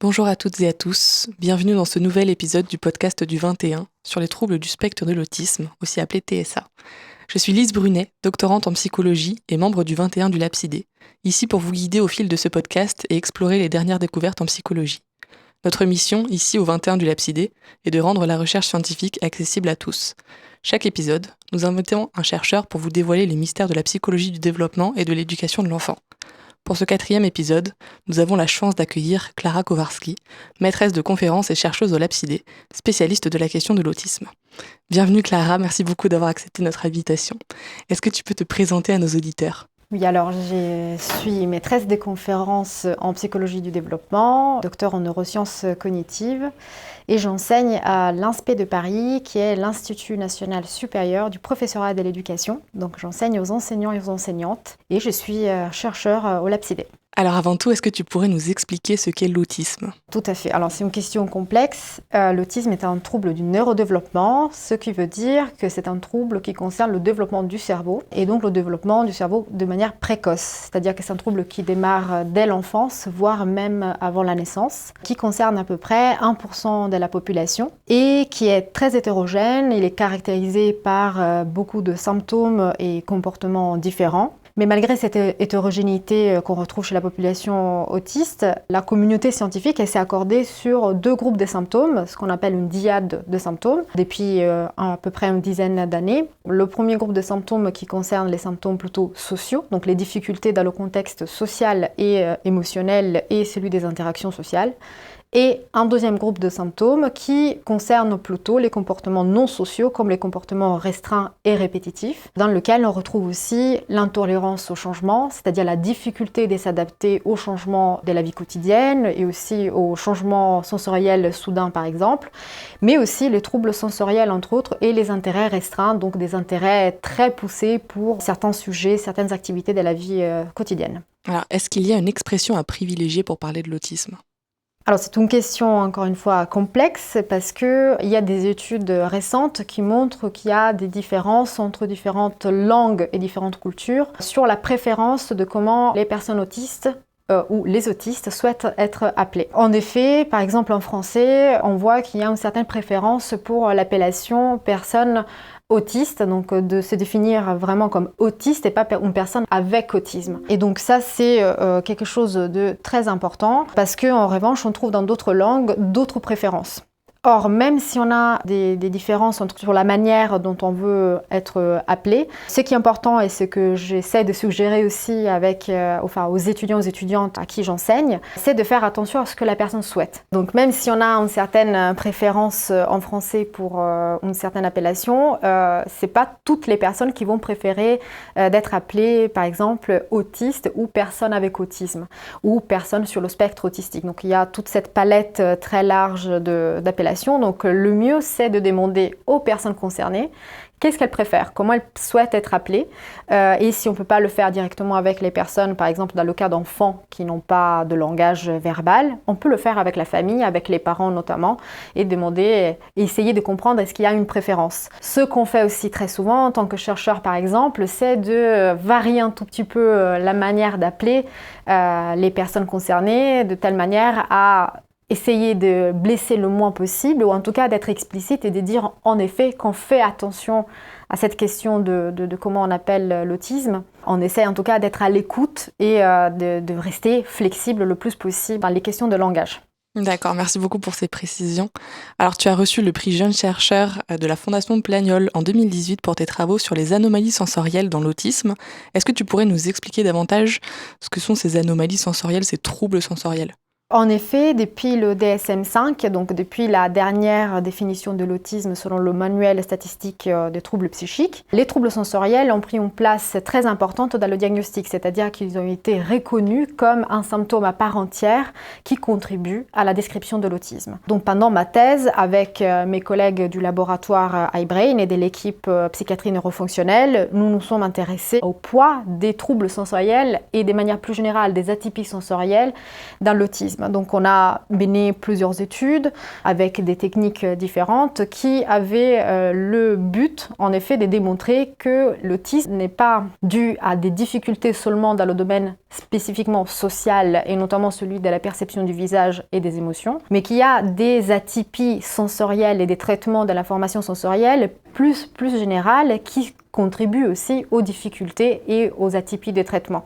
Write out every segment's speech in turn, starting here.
Bonjour à toutes et à tous, bienvenue dans ce nouvel épisode du podcast du 21 sur les troubles du spectre de l'autisme, aussi appelé TSA. Je suis Lise Brunet, doctorante en psychologie et membre du 21 du LAPSIDE, ici pour vous guider au fil de ce podcast et explorer les dernières découvertes en psychologie. Notre mission, ici au 21 du LAPSIDE, est de rendre la recherche scientifique accessible à tous. Chaque épisode, nous invitons un chercheur pour vous dévoiler les mystères de la psychologie du développement et de l'éducation de l'enfant. Pour ce 4e épisode, nous avons la chance d'accueillir Klara Kowarski, maîtresse de conférences et chercheuse au LAPSIDE, spécialiste de la question de l'autisme. Bienvenue Klara, merci beaucoup d'avoir accepté notre invitation. Est-ce que tu peux te présenter à nos auditeurs ? Oui, alors je suis maîtresse des conférences en psychologie du développement, docteur en neurosciences cognitives, et j'enseigne à l'INSPE de Paris, qui est l'Institut national supérieur du professorat de l'éducation. Donc j'enseigne aux enseignants et aux enseignantes, et je suis chercheur au LAPSIDE. Alors avant tout, est-ce que tu pourrais nous expliquer ce qu'est l'autisme ? Tout à fait. Alors c'est une question complexe. L'autisme est un trouble du neurodéveloppement, ce qui veut dire que c'est un trouble qui concerne le développement du cerveau, et donc le développement du cerveau de manière précoce. C'est-à-dire que c'est un trouble qui démarre dès l'enfance, voire même avant la naissance, qui concerne à peu près 1% de la population, et qui est très hétérogène. Il est caractérisé par beaucoup de symptômes et comportements différents. Mais malgré cette hétérogénéité qu'on retrouve chez la population autiste, la communauté scientifique s'est accordée sur 2 groupes de symptômes, ce qu'on appelle une dyade de symptômes, depuis à peu près une dizaine d'années. Le premier groupe de symptômes qui concerne les symptômes plutôt sociaux, donc les difficultés dans le contexte social et émotionnel et celui des interactions sociales. Et un deuxième groupe de symptômes qui concerne plutôt les comportements non sociaux comme les comportements restreints et répétitifs, dans lequel on retrouve aussi l'intolérance au changement, c'est-à-dire la difficulté de s'adapter aux changements de la vie quotidienne et aussi aux changements sensoriels soudains par exemple, mais aussi les troubles sensoriels entre autres et les intérêts restreints, donc des intérêts très poussés pour certains sujets, certaines activités de la vie quotidienne. Alors, est-ce qu'il y a une expression à privilégier pour parler de l'autisme ? Alors c'est une question encore une fois complexe parce qu'il y a des études récentes qui montrent qu'il y a des différences entre différentes langues et différentes cultures sur la préférence de comment les personnes autistes ou les autistes souhaitent être appelés. En effet, par exemple en français, on voit qu'il y a une certaine préférence pour l'appellation personne autiste, donc de se définir vraiment comme autiste et pas une personne avec autisme. Et donc ça, c'est quelque chose de très important parce qu'en revanche, on trouve dans d'autres langues d'autres préférences. Or, même si on a des différences sur la manière dont on veut être appelé, ce qui est important et ce que j'essaie de suggérer aussi aux étudiants et aux étudiantes à qui j'enseigne, c'est de faire attention à ce que la personne souhaite. Donc même si on a une certaine préférence en français pour une certaine appellation, c'est pas toutes les personnes qui vont préférer d'être appelées, par exemple, autiste ou personne avec autisme ou personne sur le spectre autistique. Donc il y a toute cette palette très large d'appellations. Donc le mieux, c'est de demander aux personnes concernées qu'est-ce qu'elles préfèrent, comment elles souhaitent être appelées. Et si on ne peut pas le faire directement avec les personnes, par exemple dans le cas d'enfants qui n'ont pas de langage verbal, on peut le faire avec la famille, avec les parents notamment, et demander, et essayer de comprendre est-ce qu'il y a une préférence. Ce qu'on fait aussi très souvent en tant que chercheur par exemple, c'est de varier un tout petit peu la manière d'appeler les personnes concernées de telle manière à essayer de blesser le moins possible ou en tout cas d'être explicite et de dire en effet qu'on fait attention à cette question de comment on appelle l'autisme. On essaie en tout cas d'être à l'écoute et de rester flexible le plus possible dans les questions de langage. D'accord, merci beaucoup pour ces précisions. Alors tu as reçu le prix Jeune chercheur de la Fondation Plagniol en 2018 pour tes travaux sur les anomalies sensorielles dans l'autisme. Est-ce que tu pourrais nous expliquer davantage ce que sont ces anomalies sensorielles, ces troubles sensoriels ? En effet, depuis le DSM-5, donc depuis la dernière définition de l'autisme selon le manuel statistique des troubles psychiques, les troubles sensoriels ont pris une place très importante dans le diagnostic, c'est-à-dire qu'ils ont été reconnus comme un symptôme à part entière qui contribue à la description de l'autisme. Donc pendant ma thèse, avec mes collègues du laboratoire iBrain et de l'équipe psychiatrie neurofonctionnelle, nous nous sommes intéressés au poids des troubles sensoriels et de manière plus générale des atypies sensorielles dans l'autisme. l'autisme. Donc on a mené plusieurs études avec des techniques différentes qui avaient le but, en effet, de démontrer que l'autisme n'est pas dû à des difficultés seulement dans le domaine spécifiquement social et notamment celui de la perception du visage et des émotions, mais qu'il y a des atypies sensorielles et des traitements de l'information sensorielle plus générales qui contribuent aussi aux difficultés et aux atypies des traitements.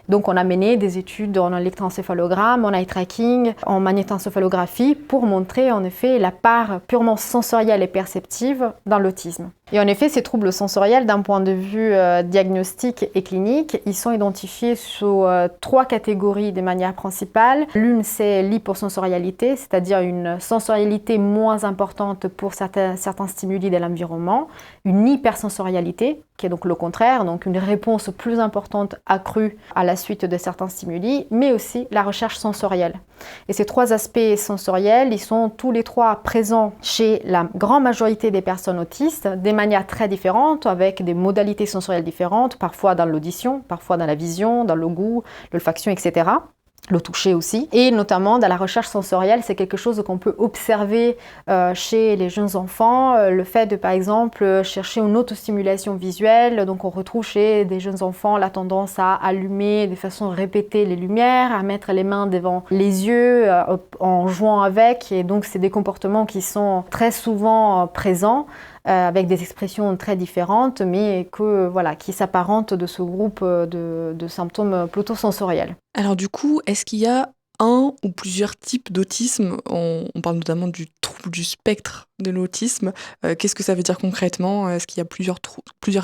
Donc on a mené des études en électroencéphalogramme, en eye tracking, en magnétoencéphalographie pour montrer en effet la part purement sensorielle et perceptive dans l'autisme. Et en effet, ces troubles sensoriels, d'un point de vue diagnostique et clinique, ils sont identifiés sous 3 catégories de manière principale. L'une, c'est l'hyposensorialité, c'est-à-dire une sensorialité moins importante pour certains stimuli de l'environnement. Une hypersensorialité, qui est donc le contraire, donc une réponse plus importante accrue à la suite de certains stimuli, mais aussi la recherche sensorielle. Et ces 3 aspects sensoriels, ils sont tous les 3 présents chez la grande majorité des personnes autistes, des manières très différentes, avec des modalités sensorielles différentes, parfois dans l'audition, parfois dans la vision, dans le goût, l'olfaction, etc. Le toucher aussi, et notamment dans la recherche sensorielle, c'est quelque chose qu'on peut observer chez les jeunes enfants, le fait de par exemple chercher une autostimulation visuelle, donc on retrouve chez des jeunes enfants la tendance à allumer de façon répétée les lumières, à mettre les mains devant les yeux en jouant avec, et donc c'est des comportements qui sont très souvent présents, avec des expressions très différentes, mais qui s'apparentent de ce groupe de symptômes plutôt sensoriels. Alors du coup, est-ce qu'il y a un ou plusieurs types d'autisme? On parle notamment du trouble du spectre de l'autisme. Qu'est-ce que ça veut dire concrètement? Est-ce qu'il y a plusieurs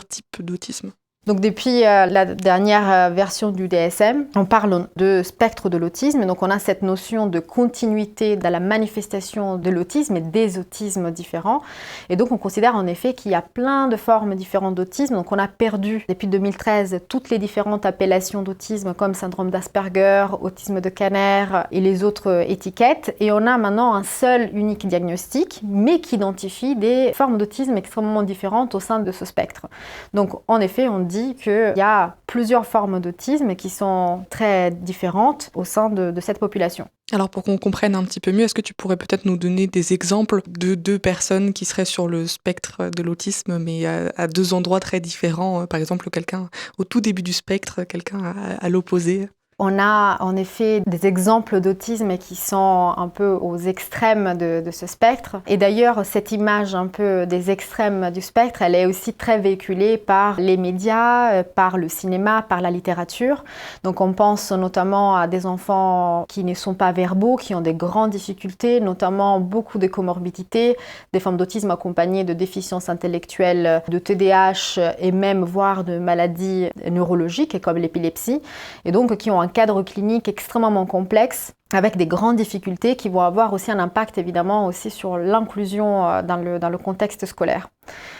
types d'autisme? Donc depuis la dernière version du DSM, on parle de spectre de l'autisme. Donc on a cette notion de continuité dans la manifestation de l'autisme et des autismes différents. Et donc on considère en effet qu'il y a plein de formes différentes d'autisme. Donc on a perdu depuis 2013 toutes les différentes appellations d'autisme comme syndrome d'Asperger, autisme de Kanner et les autres étiquettes. Et on a maintenant un seul unique diagnostic, mais qui identifie des formes d'autisme extrêmement différentes au sein de ce spectre. Donc en effet, on dit qu'il y a plusieurs formes d'autisme qui sont très différentes au sein de cette population. Alors pour qu'on comprenne un petit peu mieux, est-ce que tu pourrais peut-être nous donner des exemples de 2 personnes qui seraient sur le spectre de l'autisme, mais à 2 endroits très différents, par exemple quelqu'un au tout début du spectre, quelqu'un à l'opposé? On a en effet des exemples d'autisme qui sont un peu aux extrêmes de ce spectre. Et d'ailleurs, cette image un peu des extrêmes du spectre, elle est aussi très véhiculée par les médias, par le cinéma, par la littérature. Donc on pense notamment à des enfants qui ne sont pas verbaux, qui ont des grandes difficultés, notamment beaucoup de comorbidités, des formes d'autisme accompagnées de déficiences intellectuelles, de TDAH et même voire de maladies neurologiques comme l'épilepsie. Et donc qui ont un cadre clinique extrêmement complexe avec des grandes difficultés qui vont avoir aussi un impact évidemment aussi sur l'inclusion dans le contexte scolaire.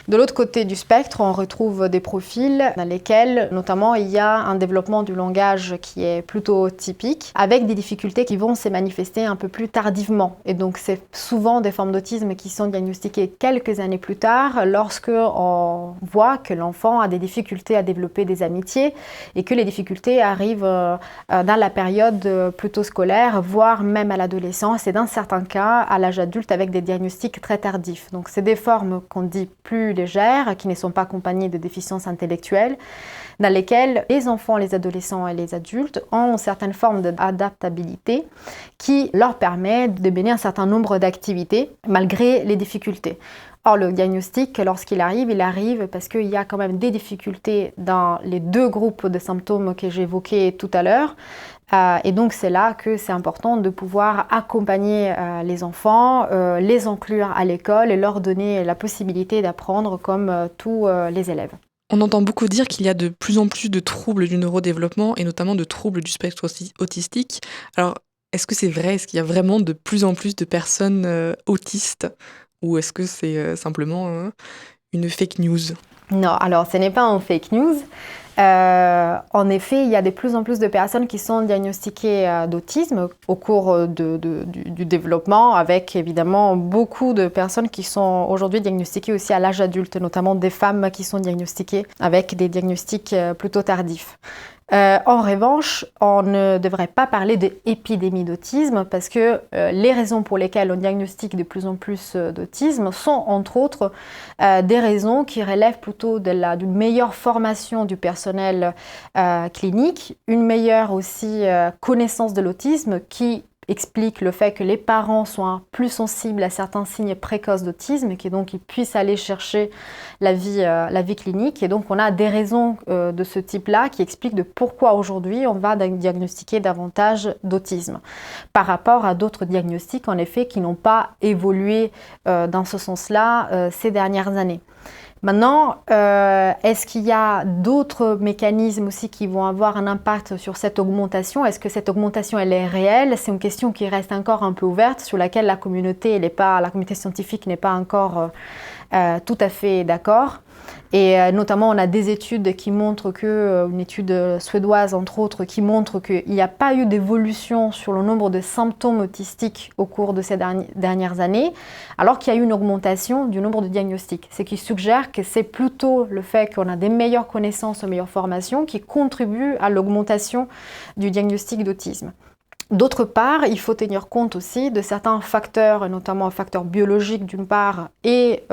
De l'autre côté du spectre, on retrouve des profils dans lesquels notamment il y a un développement du langage qui est plutôt typique, avec des difficultés qui vont se manifester un peu plus tardivement. Et donc c'est souvent des formes d'autisme qui sont diagnostiquées quelques années plus tard, lorsque on voit que l'enfant a des difficultés à développer des amitiés et que les difficultés arrivent dans la période plutôt scolaire, voire même à l'adolescence et dans certains cas à l'âge adulte avec des diagnostics très tardifs. Donc c'est des formes qu'on dit plus légères, qui ne sont pas accompagnées de déficiences intellectuelles, dans lesquelles les enfants, les adolescents et les adultes ont certaines formes d'adaptabilité qui leur permet de mener un certain nombre d'activités malgré les difficultés. Or, le diagnostic, lorsqu'il arrive, il arrive parce qu'il y a quand même des difficultés dans les 2 groupes de symptômes que j'évoquais tout à l'heure. Et donc, c'est là que c'est important de pouvoir accompagner les enfants, les inclure à l'école et leur donner la possibilité d'apprendre comme tous les élèves. On entend beaucoup dire qu'il y a de plus en plus de troubles du neurodéveloppement et notamment de troubles du spectre autistique. Alors, est-ce que c'est vrai? Est-ce qu'il y a vraiment de plus en plus de personnes autistes? Ou est-ce que c'est simplement une fake news? Non, alors ce n'est pas un fake news. En effet, il y a de plus en plus de personnes qui sont diagnostiquées d'autisme au cours du développement, avec évidemment beaucoup de personnes qui sont aujourd'hui diagnostiquées aussi à l'âge adulte, notamment des femmes qui sont diagnostiquées avec des diagnostics plutôt tardifs. En revanche, on ne devrait pas parler d'épidémie d'autisme parce que les raisons pour lesquelles on diagnostique de plus en plus d'autisme sont entre autres des raisons qui relèvent plutôt d'une meilleure formation du personnel clinique, une meilleure aussi connaissance de l'autisme qui explique le fait que les parents soient plus sensibles à certains signes précoces d'autisme et que donc ils puissent aller chercher la vie clinique. Et donc on a des raisons de ce type-là qui expliquent de pourquoi aujourd'hui on va diagnostiquer davantage d'autisme par rapport à d'autres diagnostics en effet qui n'ont pas évolué dans ce sens-là ces dernières années. Maintenant, est-ce qu'il y a d'autres mécanismes aussi qui vont avoir un impact sur cette augmentation? Est-ce que cette augmentation, elle est réelle? C'est une question qui reste encore un peu ouverte, sur laquelle la communauté scientifique n'est pas encore tout à fait d'accord. Et notamment, on a des études qui montrent une étude suédoise entre autres, qui montre qu'il n'y a pas eu d'évolution sur le nombre de symptômes autistiques au cours de ces dernières années, alors qu'il y a eu une augmentation du nombre de diagnostics. Ce qui suggère que c'est plutôt le fait qu'on a des meilleures connaissances, une meilleure formation qui contribue à l'augmentation du diagnostic d'autisme. D'autre part, il faut tenir compte aussi de certains facteurs, notamment facteurs biologiques d'une part et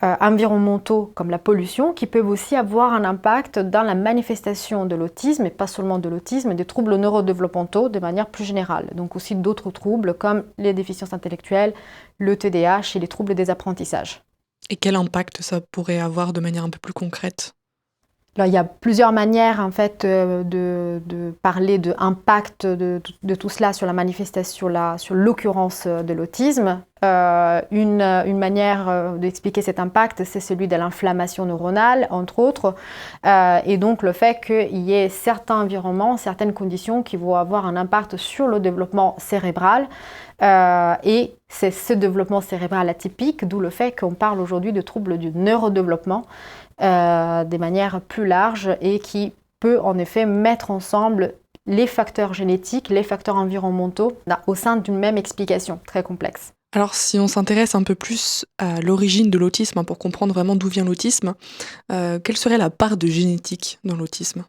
environnementaux comme la pollution, qui peuvent aussi avoir un impact dans la manifestation de l'autisme, et pas seulement de l'autisme, mais des troubles neurodéveloppementaux de manière plus générale. Donc aussi d'autres troubles comme les déficiences intellectuelles, le TDAH et les troubles des apprentissages. Et quel impact ça pourrait avoir de manière un peu plus concrète ? Alors, il y a plusieurs manières en fait de parler de l'impact de tout cela sur la manifestation, sur l'occurrence de l'autisme. Une manière d'expliquer cet impact, c'est celui de l'inflammation neuronale, entre autres, et donc le fait qu'il y ait certains environnements, certaines conditions qui vont avoir un impact sur le développement cérébral. Et c'est ce développement cérébral atypique, d'où le fait qu'on parle aujourd'hui de troubles du neurodéveloppement de manière plus large et qui peut en effet mettre ensemble les facteurs génétiques, les facteurs environnementaux au sein d'une même explication très complexe. Alors si on s'intéresse un peu plus à l'origine de l'autisme, pour comprendre vraiment d'où vient l'autisme, quelle serait la part de génétique dans l'autisme ?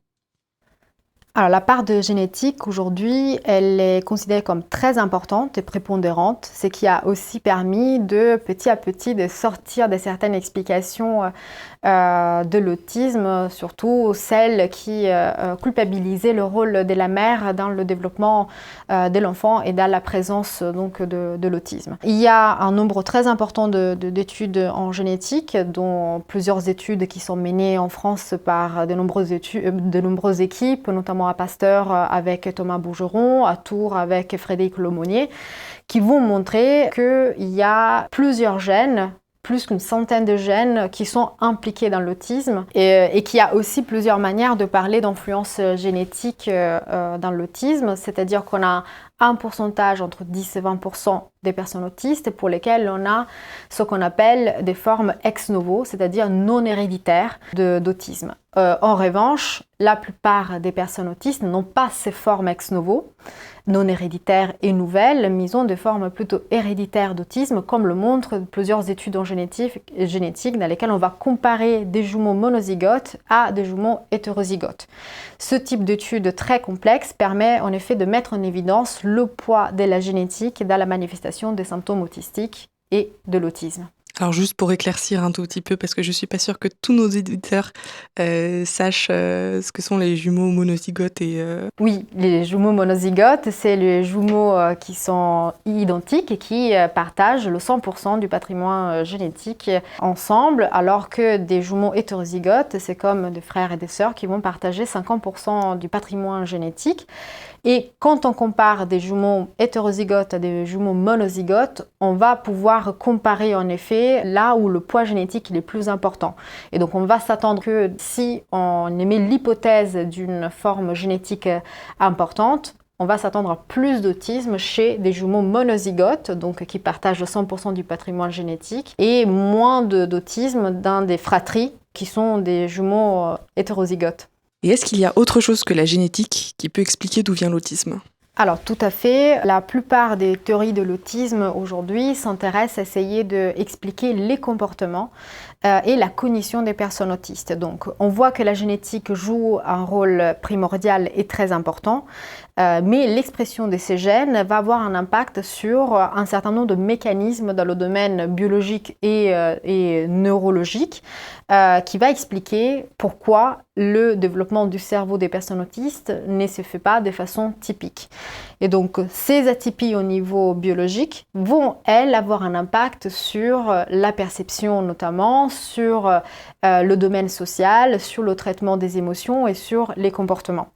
Alors la part de génétique aujourd'hui, elle est considérée comme très importante et prépondérante, ce qui a aussi permis de petit à petit de sortir de certaines explications de l'autisme, surtout celles qui culpabilisaient le rôle de la mère dans le développement de l'enfant et dans la présence donc de l'autisme. Il y a un nombre très important d'études en génétique, dont plusieurs études qui sont menées en France par de nombreuses équipes, notamment à Pasteur avec Thomas Bougeron, à Tours avec Frédéric Lemonnier, qui vont montrer qu'il y a plusieurs gènes, plus qu'une centaine de gènes qui sont impliqués dans l'autisme et qu'il y a aussi plusieurs manières de parler d'influence génétique dans l'autisme, c'est-à-dire qu'on a un pourcentage entre 10 et 20% des personnes autistes pour lesquelles on a ce qu'on appelle des formes ex novo, c'est-à-dire non héréditaires d'autisme. En revanche, la plupart des personnes autistes n'ont pas ces formes ex novo, non héréditaires et nouvelles, mais ils ont des formes plutôt héréditaires d'autisme, comme le montrent plusieurs études en génétique dans lesquelles on va comparer des jumeaux monozygotes à des jumeaux hétérozygotes. Ce type d'étude très complexe permet en effet de mettre en évidence le poids de la génétique dans la manifestation des symptômes autistiques et de l'autisme. Alors juste pour éclaircir un tout petit peu, parce que je suis pas sûre que tous nos éditeurs sachent ce que sont les jumeaux monozygotes et... Oui, les jumeaux monozygotes, c'est les jumeaux qui sont identiques et qui partagent le 100% du patrimoine génétique ensemble, alors que des jumeaux hétérozygotes, c'est comme des frères et des sœurs qui vont partager 50% du patrimoine génétique. Et quand on compare des jumeaux hétérozygotes à des jumeaux monozygotes, on va pouvoir comparer en effet là où le poids génétique est le plus important. Et donc on va s'attendre que si on émet l'hypothèse d'une forme génétique importante, on va s'attendre à plus d'autisme chez des jumeaux monozygotes, donc qui partagent 100% du patrimoine génétique, et moins d'autisme dans des fratries qui sont des jumeaux hétérozygotes. Et est-ce qu'il y a autre chose que la génétique qui peut expliquer d'où vient l'autisme ? Alors tout à fait, la plupart des théories de l'autisme aujourd'hui s'intéressent à essayer d'expliquer les comportements et la cognition des personnes autistes. Donc on voit que la génétique joue un rôle primordial et très important, mais l'expression de ces gènes va avoir un impact sur un certain nombre de mécanismes dans le domaine biologique et neurologique qui va expliquer pourquoi le développement du cerveau des personnes autistes ne se fait pas de façon typique. Et donc ces atypies au niveau biologique vont, elles, avoir un impact sur la perception notamment, sur le domaine social, sur le traitement des émotions et sur les comportements.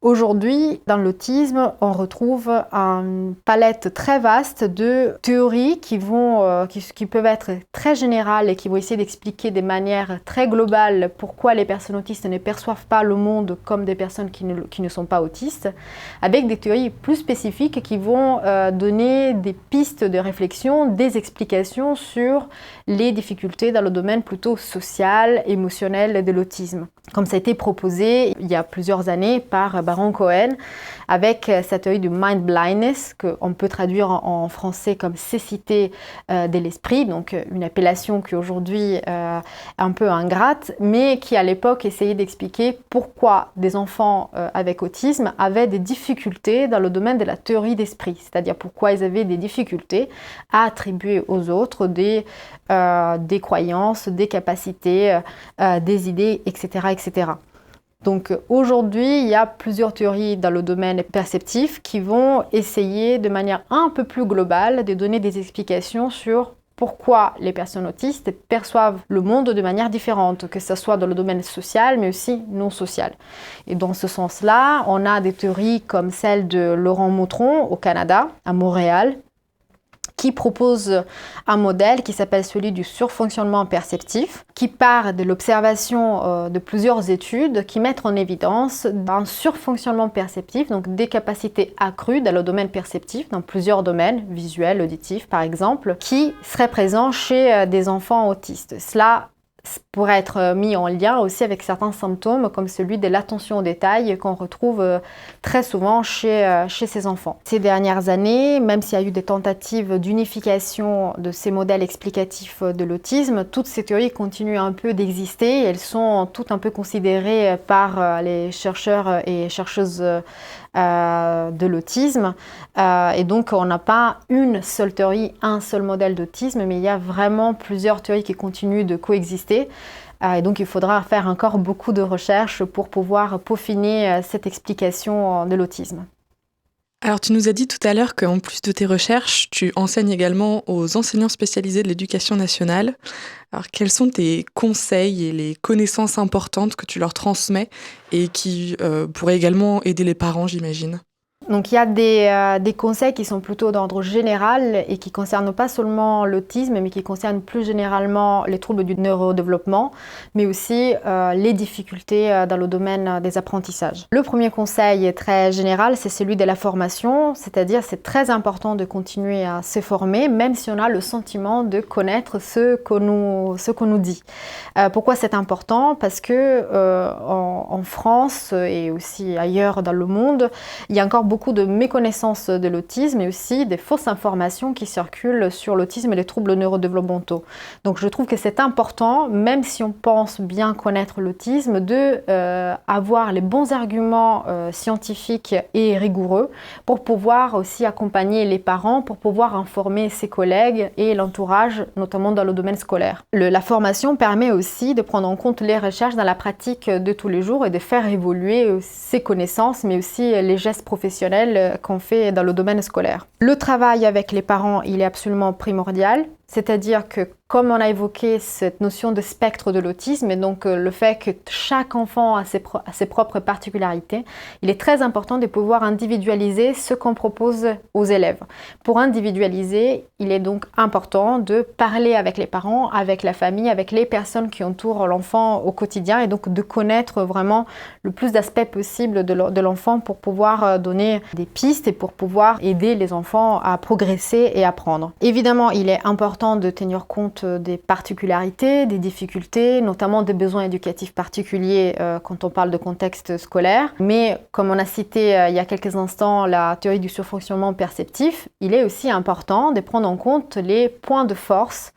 Aujourd'hui, dans l'autisme, on retrouve une palette très vaste de théories qui peuvent être très générales et qui vont essayer d'expliquer de manière très globale pourquoi les personnes autistes ne perçoivent pas le monde comme des personnes qui ne sont pas autistes, avec des théories plus spécifiques qui vont donner des pistes de réflexion, des explications sur les difficultés dans le domaine plutôt social, émotionnel de l'autisme. Comme ça a été proposé il y a plusieurs années par Baron Cohen, avec sa théorie du mind blindness, qu'on peut traduire en français comme cécité de l'esprit, donc une appellation qui aujourd'hui est un peu ingrate, mais qui à l'époque essayait d'expliquer pourquoi des enfants avec autisme avaient des difficultés dans le domaine de la théorie d'esprit, c'est-à-dire pourquoi ils avaient des difficultés à attribuer aux autres des croyances, des capacités, des idées, etc., etc. Donc aujourd'hui, il y a plusieurs théories dans le domaine perceptif qui vont essayer de manière un peu plus globale de donner des explications sur pourquoi les personnes autistes perçoivent le monde de manière différente, que ce soit dans le domaine social mais aussi non social. Et dans ce sens-là, on a des théories comme celle de Laurent Moutron au Canada, à Montréal, qui propose un modèle qui s'appelle celui du surfonctionnement perceptif, qui part de l'observation de plusieurs études qui mettent en évidence un surfonctionnement perceptif, donc des capacités accrues dans le domaine perceptif, dans plusieurs domaines, visuel, auditif par exemple, qui seraient présents chez des enfants autistes. Cela pourrait être mis en lien aussi avec certains symptômes comme celui de l'attention aux détails qu'on retrouve très souvent chez ces enfants. Ces dernières années, même s'il y a eu des tentatives d'unification de ces modèles explicatifs de l'autisme, toutes ces théories continuent un peu d'exister et elles sont toutes un peu considérées par les chercheurs et chercheuses de l'autisme. Et donc on n'a pas une seule théorie, un seul modèle d'autisme, mais il y a vraiment plusieurs théories qui continuent de coexister. Et donc il faudra faire encore beaucoup de recherches pour pouvoir peaufiner cette explication de l'autisme. Alors tu nous as dit tout à l'heure qu'en plus de tes recherches, tu enseignes également aux enseignants spécialisés de l'éducation nationale. Alors quels sont tes conseils et les connaissances importantes que tu leur transmets et qui pourraient également aider les parents, j'imagine ? Donc il y a des conseils qui sont plutôt d'ordre général et qui ne concernent pas seulement l'autisme, mais qui concernent plus généralement les troubles du neurodéveloppement, mais aussi les difficultés dans le domaine des apprentissages. Le premier conseil très général, c'est celui de la formation, c'est-à-dire c'est très important de continuer à se former, même si on a le sentiment de connaître ce qu'on nous dit. Pourquoi c'est important ? Parce que en France et aussi ailleurs dans le monde, il y a encore beaucoup de méconnaissance de l'autisme et aussi des fausses informations qui circulent sur l'autisme et les troubles neurodéveloppementaux. Donc je trouve que c'est important, même si on pense bien connaître l'autisme, de avoir les bons arguments scientifiques et rigoureux pour pouvoir aussi accompagner les parents, pour pouvoir informer ses collègues et l'entourage, notamment dans le domaine scolaire. La formation permet aussi de prendre en compte les recherches dans la pratique de tous les jours et de faire évoluer ses connaissances, mais aussi les gestes professionnels qu'on fait dans le domaine scolaire. Le travail avec les parents, il est absolument primordial, c'est-à-dire que comme on a évoqué cette notion de spectre de l'autisme et donc le fait que chaque enfant a ses propres particularités, il est très important de pouvoir individualiser ce qu'on propose aux élèves. Pour individualiser, il est donc important de parler avec les parents, avec la famille, avec les personnes qui entourent l'enfant au quotidien et donc de connaître vraiment le plus d'aspects possibles de l'enfant pour pouvoir donner des pistes et pour pouvoir aider les enfants à progresser et apprendre. Évidemment, il est important important de tenir compte des particularités, des difficultés, notamment des besoins éducatifs particuliers quand on parle de contexte scolaire. Mais comme on a cité il y a quelques instants la théorie du surfonctionnement perceptif, il est aussi important de prendre en compte les points de force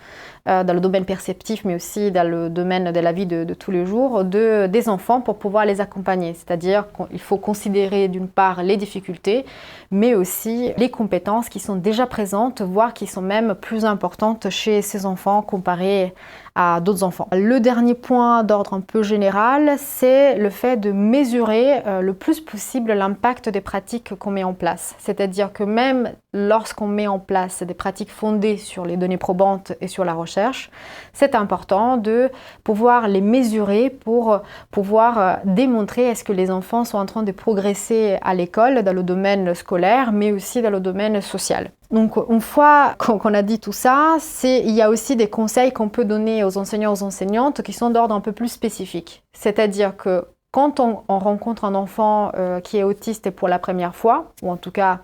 dans le domaine perceptif, mais aussi dans le domaine de la vie de tous les jours des enfants pour pouvoir les accompagner. C'est-à-dire qu'il faut considérer d'une part les difficultés, mais aussi les compétences qui sont déjà présentes, voire qui sont même plus importantes chez ces enfants comparées à d'autres enfants. Le dernier point d'ordre un peu général, c'est le fait de mesurer le plus possible l'impact des pratiques qu'on met en place. C'est-à-dire que même lorsqu'on met en place des pratiques fondées sur les données probantes et sur la recherche, c'est important de pouvoir les mesurer pour pouvoir démontrer est-ce que les enfants sont en train de progresser à l'école, dans le domaine scolaire, mais aussi dans le domaine social. Donc, une fois qu'on a dit tout ça, il y a aussi des conseils qu'on peut donner aux enseignants, aux enseignantes qui sont d'ordre un peu plus spécifique. C'est-à-dire que quand on rencontre un enfant qui est autiste pour la première fois, ou en tout cas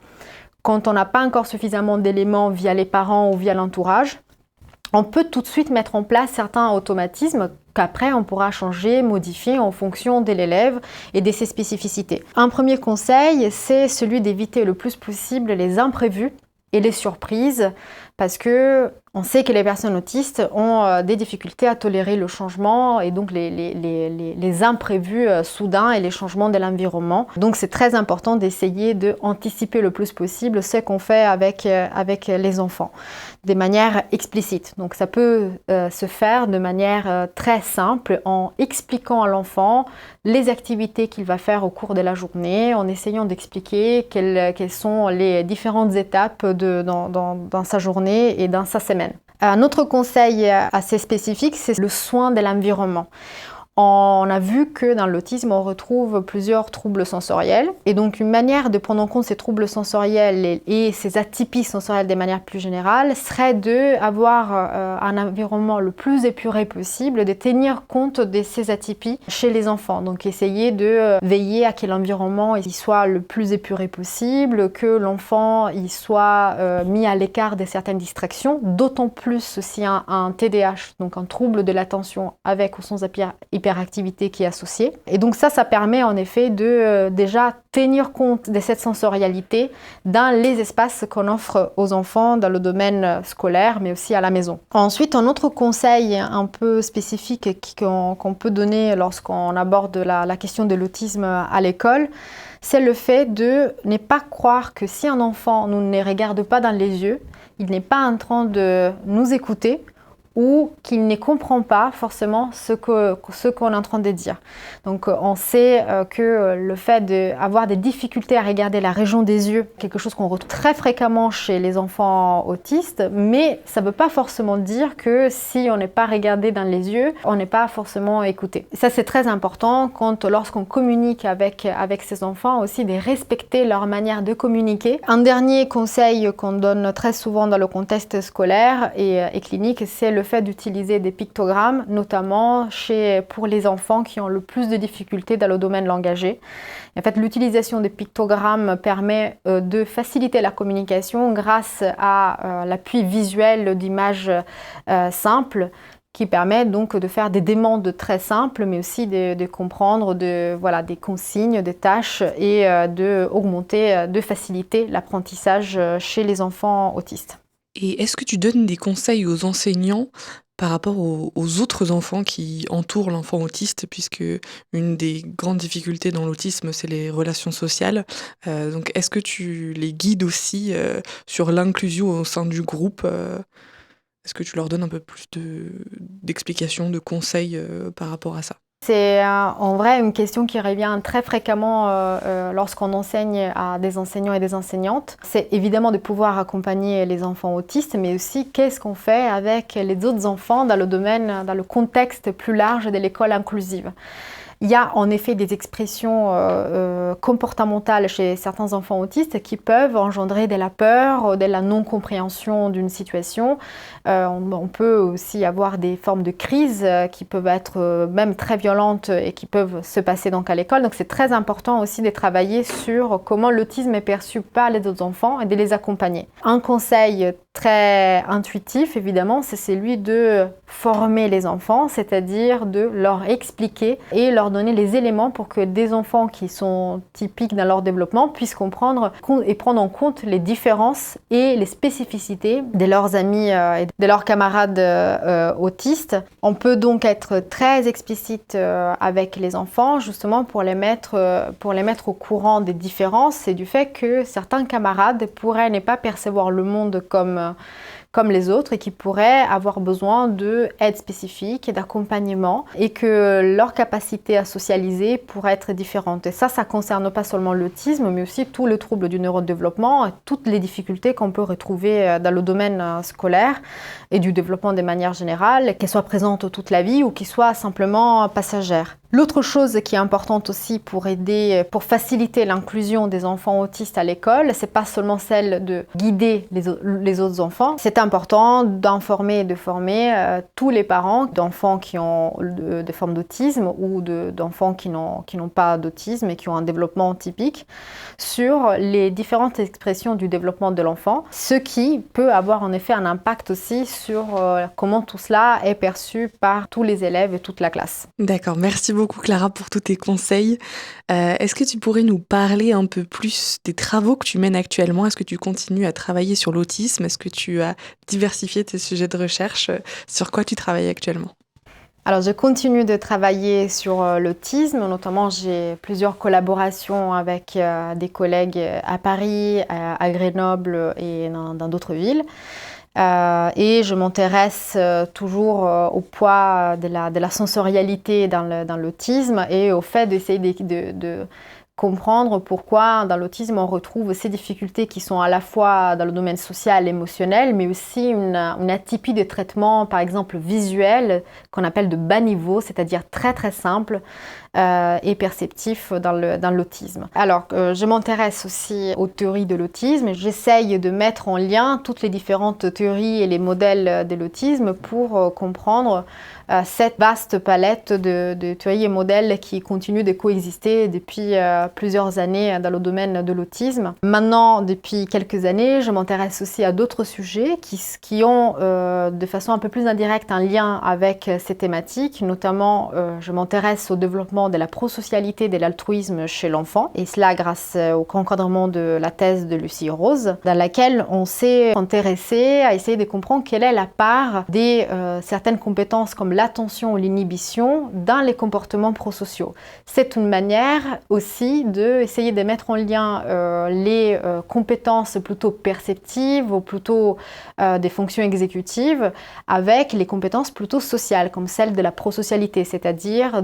quand on n'a pas encore suffisamment d'éléments via les parents ou via l'entourage, on peut tout de suite mettre en place certains automatismes qu'après on pourra changer, modifier en fonction de l'élève et de ses spécificités. Un premier conseil, c'est celui d'éviter le plus possible les imprévus et les surprises, parce que on sait que les personnes autistes ont des difficultés à tolérer le changement et donc les imprévus soudains et les changements de l'environnement. Donc c'est très important d'essayer d'anticiper le plus possible ce qu'on fait avec les enfants, de manière explicite. Donc ça peut se faire de manière très simple en expliquant à l'enfant les activités qu'il va faire au cours de la journée, en essayant d'expliquer quelles sont les différentes étapes dans sa journée et dans sa semaine. Un autre conseil assez spécifique, c'est le soin de l'environnement. On a vu que dans l'autisme, on retrouve plusieurs troubles sensoriels. Et donc, une manière de prendre en compte ces troubles sensoriels et ces atypies sensorielles de manière plus générale serait d'avoir un environnement le plus épuré possible, de tenir compte de ces atypies chez les enfants. Donc, essayer de veiller à que l'environnement il soit le plus épuré possible, que l'enfant il soit mis à l'écart de certaines distractions, d'autant plus si un TDAH, donc un trouble de l'attention avec ou sans hyperactivité qui est associée. Et donc ça permet en effet de déjà tenir compte de cette sensorialité dans les espaces qu'on offre aux enfants dans le domaine scolaire, mais aussi à la maison. Ensuite, un autre conseil un peu spécifique qu'on peut donner lorsqu'on aborde la question de l'autisme à l'école, c'est le fait de ne pas croire que si un enfant nous ne regarde pas dans les yeux, il n'est pas en train de nous écouter, ou qu'il ne comprend pas forcément ce qu'on est en train de dire. Donc on sait que le fait d'avoir des difficultés à regarder la région des yeux, quelque chose qu'on retrouve très fréquemment chez les enfants autistes, mais ça ne veut pas forcément dire que si on n'est pas regardé dans les yeux, on n'est pas forcément écouté. Ça c'est très important lorsqu'on communique avec ces enfants aussi, de respecter leur manière de communiquer. Un dernier conseil qu'on donne très souvent dans le contexte scolaire et clinique, c'est le fait d'utiliser des pictogrammes, notamment pour les enfants qui ont le plus de difficultés dans le domaine langagier. En fait, l'utilisation des pictogrammes permet de faciliter la communication grâce à l'appui visuel d'images simples, qui permet donc de faire des demandes très simples, mais aussi de comprendre des consignes, des tâches et de faciliter l'apprentissage chez les enfants autistes. Et est-ce que tu donnes des conseils aux enseignants par rapport aux autres enfants qui entourent l'enfant autiste, puisque une des grandes difficultés dans l'autisme, c'est les relations sociales. Donc est-ce que tu les guides aussi sur l'inclusion au sein du groupe Est-ce que tu leur donnes un peu plus d'explications, de conseils par rapport à ça ? C'est en vrai une question qui revient très fréquemment lorsqu'on enseigne à des enseignants et des enseignantes. C'est évidemment de pouvoir accompagner les enfants autistes, mais aussi qu'est-ce qu'on fait avec les autres enfants dans le contexte plus large de l'école inclusive. Il y a en effet des expressions comportementales chez certains enfants autistes qui peuvent engendrer de la peur, de la non-compréhension d'une situation. On peut aussi avoir des formes de crise qui peuvent être même très violentes et qui peuvent se passer donc à l'école. Donc c'est très important aussi de travailler sur comment l'autisme est perçu par les autres enfants et de les accompagner. Un conseil très intuitif, évidemment, c'est celui de former les enfants, c'est-à-dire de leur expliquer et leur donner les éléments pour que des enfants qui sont typiques dans leur développement puissent comprendre et prendre en compte les différences et les spécificités de leurs amis et de leurs camarades autistes. On peut donc être très explicite avec les enfants, justement pour les mettre au courant des différences et du fait que certains camarades pourraient ne pas percevoir le monde comme les autres et qui pourraient avoir besoin d'aide spécifique et d'accompagnement et que leur capacité à socialiser pourrait être différente. Et ça ne concerne pas seulement l'autisme, mais aussi tous les troubles du neurodéveloppement et toutes les difficultés qu'on peut retrouver dans le domaine scolaire et du développement de manière générale, qu'elles soient présentes toute la vie ou qu'elles soient simplement passagères. L'autre chose qui est importante aussi pour faciliter l'inclusion des enfants autistes à l'école, c'est pas seulement celle de guider les autres enfants. C'est important d'informer et de former tous les parents d'enfants qui ont des formes d'autisme ou d'enfants qui n'ont pas d'autisme et qui ont un développement typique sur les différentes expressions du développement de l'enfant, ce qui peut avoir en effet un impact aussi sur comment tout cela est perçu par tous les élèves et toute la classe. D'accord, merci beaucoup Clara pour tous tes conseils. Est-ce que tu pourrais nous parler un peu plus des travaux que tu mènes actuellement? Est-ce que tu continues à travailler sur l'autisme? Est-ce que tu as diversifié tes sujets de recherche? Sur quoi tu travailles actuellement? Alors, je continue de travailler sur l'autisme, notamment j'ai plusieurs collaborations avec des collègues à Paris, à Grenoble et dans d'autres villes. Et je m'intéresse toujours au poids de la sensorialité dans l'autisme et au fait d'essayer de comprendre pourquoi dans l'autisme on retrouve ces difficultés qui sont à la fois dans le domaine social et émotionnel, mais aussi une atypie de traitement, par exemple visuel, qu'on appelle de bas niveau, c'est-à-dire très très simple et perceptif dans l'autisme. Alors, je m'intéresse aussi aux théories de l'autisme. J'essaye de mettre en lien toutes les différentes théories et les modèles de l'autisme pour comprendre cette vaste palette de théories et modèles qui continuent de coexister depuis plusieurs années dans le domaine de l'autisme. Maintenant, depuis quelques années, je m'intéresse aussi à d'autres sujets qui ont de façon un peu plus indirecte un lien avec ces thématiques. Notamment, je m'intéresse au développement de la prosocialité et de l'altruisme chez l'enfant, et cela grâce au encadrement de la thèse de Lucie Rose, dans laquelle on s'est intéressé à essayer de comprendre quelle est la part des certaines compétences comme l'attention ou l'inhibition dans les comportements prosociaux. C'est une manière aussi d'essayer de mettre en lien les compétences plutôt perceptives ou plutôt des fonctions exécutives avec les compétences plutôt sociales, comme celle de la prosocialité, c'est-à-dire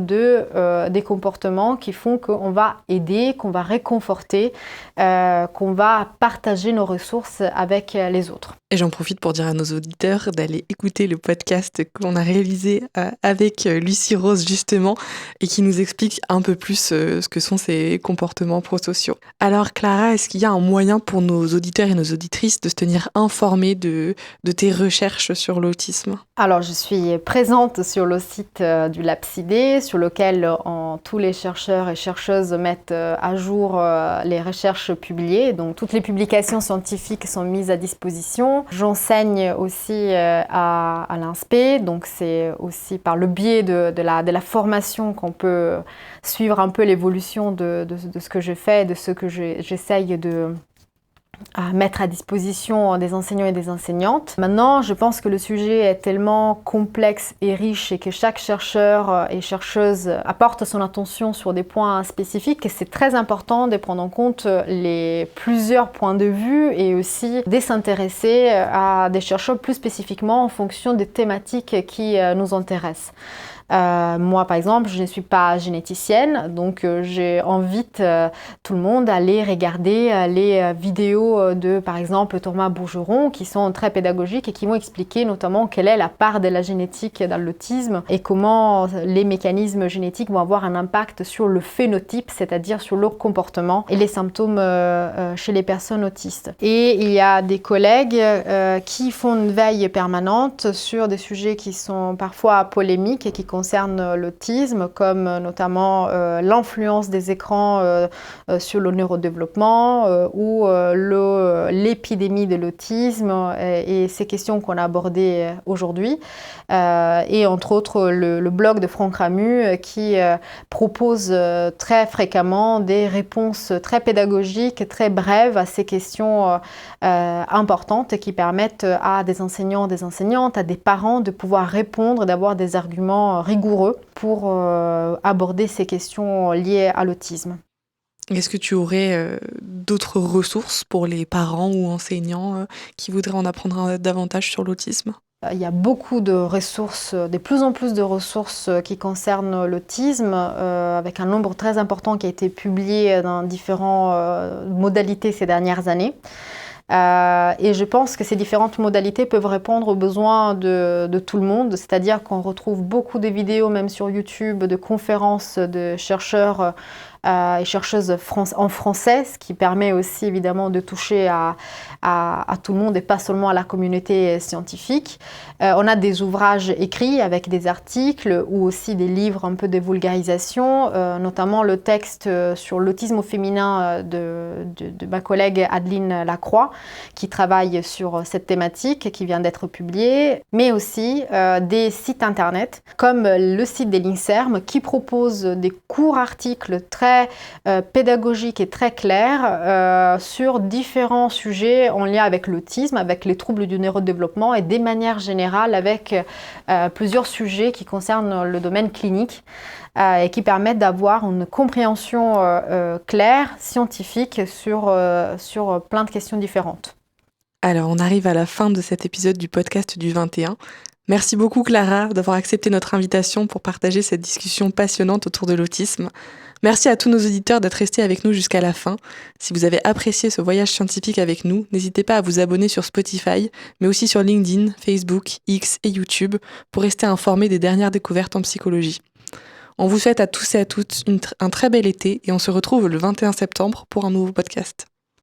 des comportements qui font qu'on va aider, qu'on va réconforter, qu'on va partager nos ressources avec les autres. Et j'en profite pour dire à nos auditeurs d'aller écouter le podcast qu'on a réalisé avec Lucie Rose justement et qui nous explique un peu plus ce que sont ces comportements prosociaux. Alors Clara, est-ce qu'il y a un moyen pour nos auditeurs et nos auditrices de se tenir informés de tes recherches sur l'autisme? Alors je suis présente sur le site du LabCD sur lequel tous les chercheurs et chercheuses mettent à jour les recherches publiées. Donc toutes les publications scientifiques sont mises à disposition. J'enseigne aussi à l'INSPE, donc c'est aussi par le biais de la formation qu'on peut suivre un peu l'évolution de ce que je fais, de ce que j'essaye à mettre à disposition des enseignants et des enseignantes. Maintenant, je pense que le sujet est tellement complexe et riche et que chaque chercheur et chercheuse apporte son attention sur des points spécifiques que c'est très important de prendre en compte les plusieurs points de vue et aussi de s'intéresser à des chercheurs plus spécifiquement en fonction des thématiques qui nous intéressent. Moi, par exemple, je ne suis pas généticienne, donc j'invite tout le monde à aller regarder les vidéos de, par exemple, Thomas Bourgeron, qui sont très pédagogiques et qui vont expliquer notamment quelle est la part de la génétique dans l'autisme et comment les mécanismes génétiques vont avoir un impact sur le phénotype, c'est-à-dire sur le comportement et les symptômes chez les personnes autistes. Et il y a des collègues qui font une veille permanente sur des sujets qui sont parfois polémiques et qui concernent l'autisme, comme notamment l'influence des écrans sur le neurodéveloppement ou l'épidémie de l'autisme et ces questions qu'on a abordées aujourd'hui. Et entre autres le blog de Franck Ramu qui propose très fréquemment des réponses très pédagogiques, très brèves à ces questions importantes qui permettent à des enseignants, des enseignantes, à des parents de pouvoir répondre, d'avoir des arguments rigoureux pour aborder ces questions liées à l'autisme. Est-ce que tu aurais d'autres ressources pour les parents ou enseignants qui voudraient en apprendre davantage sur l'autisme ? Il y a beaucoup de ressources, de plus en plus de ressources qui concernent l'autisme, avec un nombre très important qui a été publié dans différentes modalités ces dernières années. Et je pense que ces différentes modalités peuvent répondre aux besoins de tout le monde, c'est-à-dire qu'on retrouve beaucoup de vidéos, même sur YouTube, de conférences de chercheurs et chercheuses en français, ce qui permet aussi évidemment de toucher à tout le monde et pas seulement à la communauté scientifique. On a des ouvrages écrits avec des articles ou aussi des livres un peu de vulgarisation, notamment le texte sur l'autisme au féminin de ma collègue Adeline Lacroix, qui travaille sur cette thématique, qui vient d'être publiée, mais aussi des sites internet comme le site de l'INSERM qui propose des courts articles très pédagogiques et très clairs sur différents sujets en lien avec l'autisme, avec les troubles du neurodéveloppement et de manière générale avec plusieurs sujets qui concernent le domaine clinique et qui permettent d'avoir une compréhension claire, scientifique sur plein de questions différentes. Alors, on arrive à la fin de cet épisode du podcast du 21. Merci beaucoup Clara d'avoir accepté notre invitation pour partager cette discussion passionnante autour de l'autisme. Merci à tous nos auditeurs d'être restés avec nous jusqu'à la fin. Si vous avez apprécié ce voyage scientifique avec nous, n'hésitez pas à vous abonner sur Spotify, mais aussi sur LinkedIn, Facebook, X et YouTube pour rester informés des dernières découvertes en psychologie. On vous souhaite à tous et à toutes un très bel été et on se retrouve le 21 septembre pour un nouveau podcast.